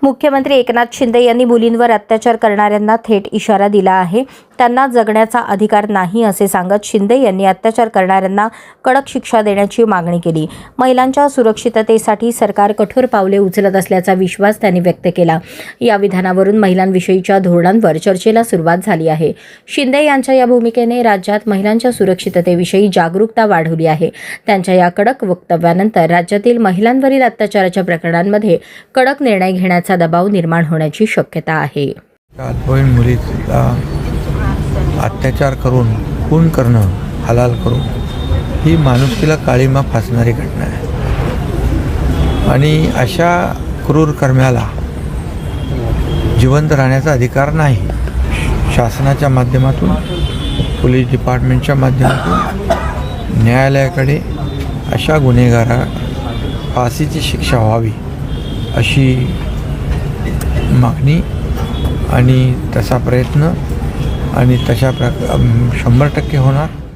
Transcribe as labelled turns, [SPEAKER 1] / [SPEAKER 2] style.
[SPEAKER 1] मुख्यमंत्री एकनाथ शिंदे यांनी मुलींवर अत्याचार करणाऱ्यांना थेट इशारा दिला आहे. त्यांना जगण्याचा अधिकार नाही असे सांगत शिंदे यांनी अत्याचार करणाऱ्यांना कडक शिक्षा देण्याची मागणी केली. महिलांच्या सुरक्षिततेसाठी सरकार कठोर पावले उचलत असल्याचा विश्वास त्यांनी व्यक्त केला. या विधानावरून महिलांविषयीच्या धोरणांवर चर्चेला सुरुवात झाली आहे. शिंदे यांच्या या भूमिकेने राज्यात महिलांच्या सुरक्षिततेविषयी जागरूकता वाढवली आहे. त्यांच्या या कडक वक्तव्यानंतर राज्यातील महिलांवरील अत्याचाराच्या प्रकरणांमध्ये कडक निर्णय घेण्याचा दबाव निर्माण होण्याची शक्यता आहे.
[SPEAKER 2] अल्पवयीन मुलीला अत्याचार करून खून करणं हलाल करून ही माणुसकीला काळीमा फासणारी घटना आहे आणि अशा क्रूर कर्म्याला जिवंत राहण्याचा अधिकार नाही. शासनाच्या माध्यमातून पोलीस डिपार्टमेंटच्या माध्यमातून न्यायालयाकडे अशा गुन्हेगारा फाशीची शिक्षा व्हावी अशी मागणी आणि तसा प्रयत्न आणि तशा 100% होणार.